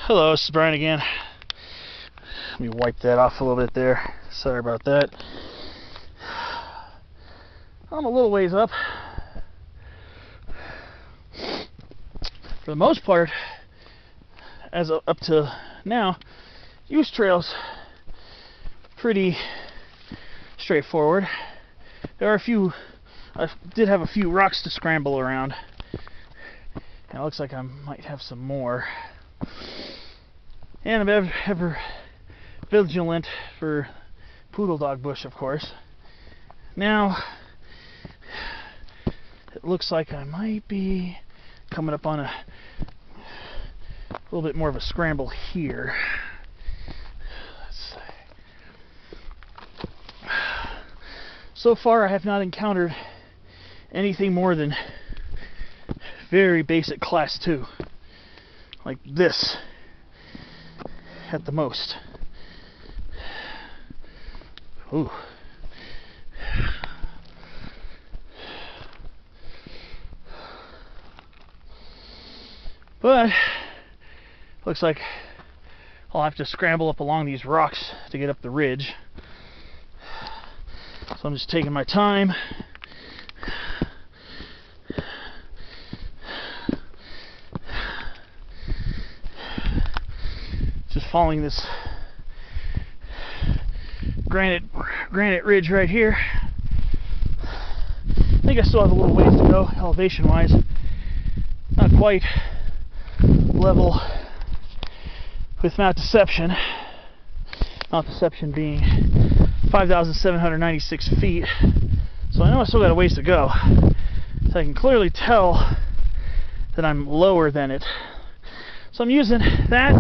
Hello, this is Brian again. Let me wipe that off a little bit there. Sorry about that. I'm a little ways up. For the most part, as up to now, use trails pretty straightforward. There are a few, I did have a few rocks to scramble around, and it looks like I might have some more. And I'm ever vigilant for poodle dog bush, of course. Now, it looks like I might be coming up on a little bit more of a scramble here. Let's see. So far, I have not encountered anything more than very basic class 2, like this at the most. Ooh. But looks like I'll have to scramble up along these rocks to get up the ridge. So I'm just taking my time. Just following this granite ridge right here. I think I still have a little ways to go elevation wise. Not quite level with Mount Deception. Mount Deception being 5,796 feet. So I know I still got a ways to go. So I can clearly tell that I'm lower than it. So I'm using that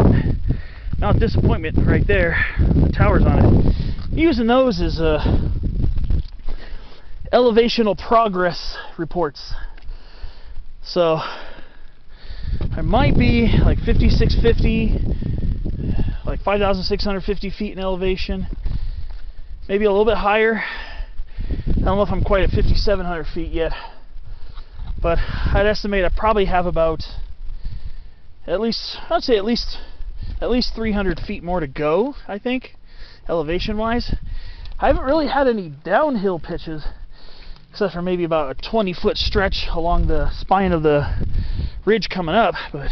Mount Disappointment right there, the towers on it. I'm using those as elevational progress reports. So I might be like 5,650, like 5,650 feet in elevation, maybe a little bit higher. I don't know if I'm quite at 5,700 feet yet, but I'd estimate I probably have about at least 300 feet more to go, I think, elevation wise. I haven't really had any downhill pitches except for maybe about a 20-foot stretch along the spine of the ridge coming up, but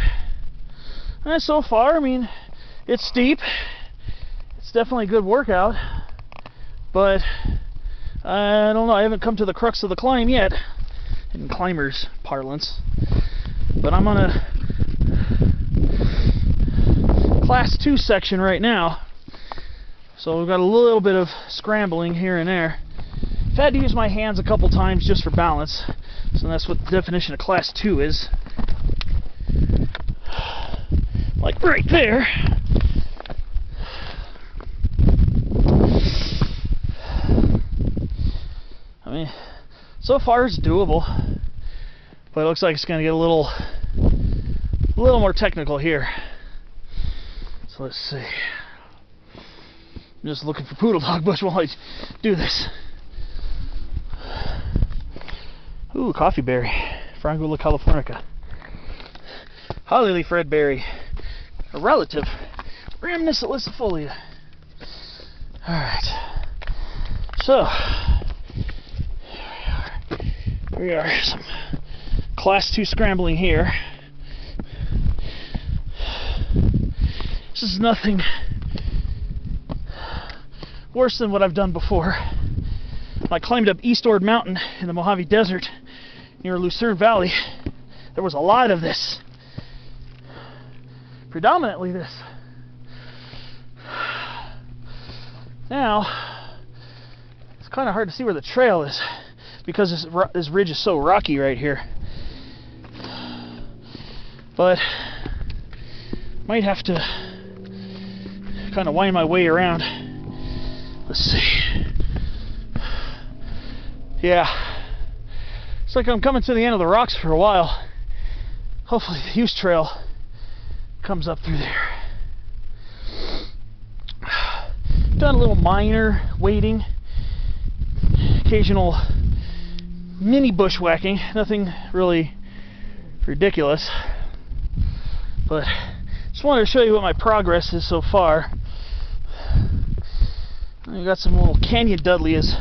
so far, I mean, it's steep. It's definitely a good workout, but I don't know, I haven't come to the crux of the climb yet, in climbers parlance. But I'm on a class 2 section right now, so we've got a little bit of scrambling here and there. I've had to use my hands a couple times just for balance, so that's what the definition of class 2 is. Like right there. I mean, so far it's doable, but it looks like it's going to get a little more technical here. So let's see. I'm just looking for poodle dog bush while I do this. Ooh, coffee berry, Frangula californica. Hollyleaf red berry, a relative, Rhamnicillacifolia. Alright, so here we are, some class 2 scrambling here. This is nothing worse than what I've done before. I climbed up East Ord Mountain in the Mojave Desert near Lucerne Valley. There was a lot of this. Predominantly this. Now, it's kind of hard to see where the trail is because this ridge is so rocky right here. But might have to kind of wind my way around. Let's see. Yeah, it's like I'm coming to the end of the rocks for a while. Hopefully the use trail comes up through there. Done a little minor wading, occasional mini bushwhacking, nothing really ridiculous, but it's just wanted to show you what my progress is so far. You got some little canyon dudleys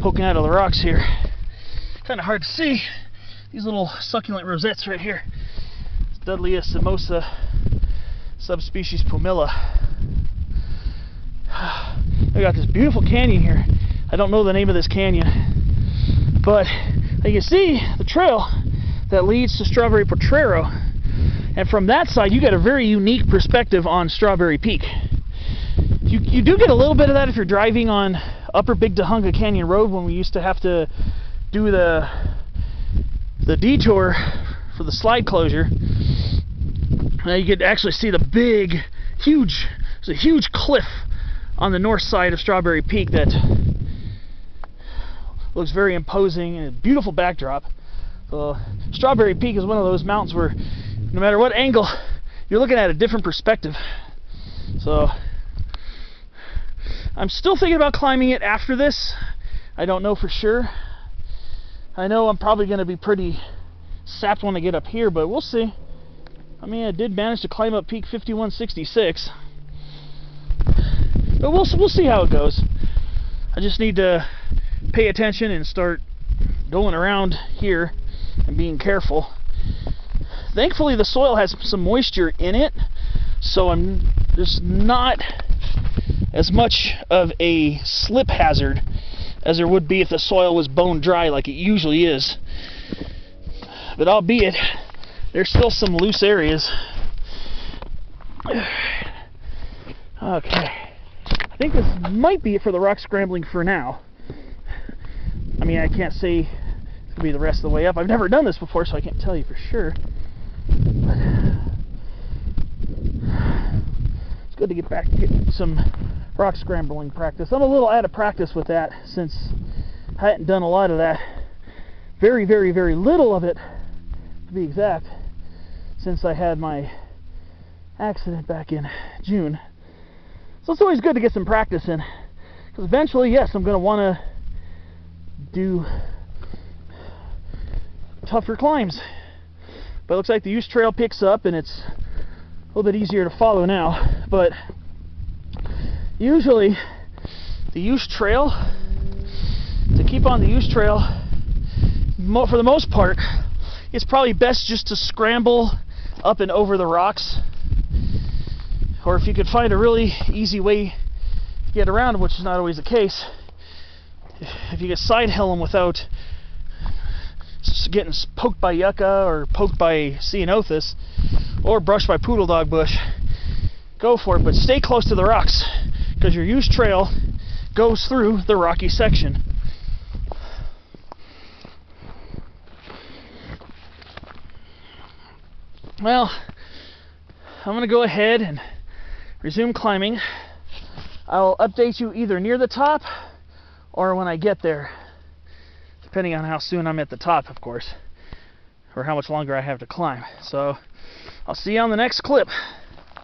poking out of the rocks here. Kind of hard to see. These little succulent rosettes right here. It's Dudleya simosa, subspecies pumila. We got this beautiful canyon here. I don't know the name of this canyon, but you can see the trail that leads to Strawberry Potrero, and from that side you get a very unique perspective on Strawberry Peak. You do get a little bit of that if you're driving on Upper Big Tujunga Canyon Road, when we used to have to do the detour for the slide closure. Now you could actually see the big, there's a huge cliff on the north side of Strawberry Peak that looks very imposing and a beautiful backdrop. Strawberry Peak is one of those mountains where no matter what angle, you're looking at a different perspective. So I'm still thinking about climbing it after this. I don't know for sure. I know I'm probably going to be pretty sapped when I get up here, but we'll see. I mean, I did manage to climb up Peak 5166. But we'll see how it goes. I just need to pay attention and start going around here and being careful. Thankfully, the soil has some moisture in it, so there's not as much of a slip hazard as there would be if the soil was bone dry like it usually is. But albeit, there's still some loose areas. Okay. I think this might be it for the rock scrambling for now. I mean, I can't say it's going to be the rest of the way up. I've never done this before, so I can't tell you for sure. But it's good to get back to get some rock scrambling practice. I'm a little out of practice with that since I hadn't done a lot of that. Very, very, very little of it, to be exact, since I had my accident back in June. So it's always good to get some practice in, because eventually, yes, I'm going to want to do tougher climbs. But it looks like the Use Trail picks up and it's a little bit easier to follow now. But usually the Use Trail, to keep on the Use Trail, for the most part, it's probably best just to scramble up and over the rocks. Or if you could find a really easy way to get around, which is not always the case, if you could side hill them without getting poked by yucca or poked by ceanothus or brushed by poodle dog bush, go for it, but stay close to the rocks, because your Use Trail goes through the rocky section. Well, I'm going to go ahead and resume climbing. I'll update you either near the top or when I get there, depending on how soon I'm at the top, of course, or how much longer I have to climb. So I'll see you on the next clip.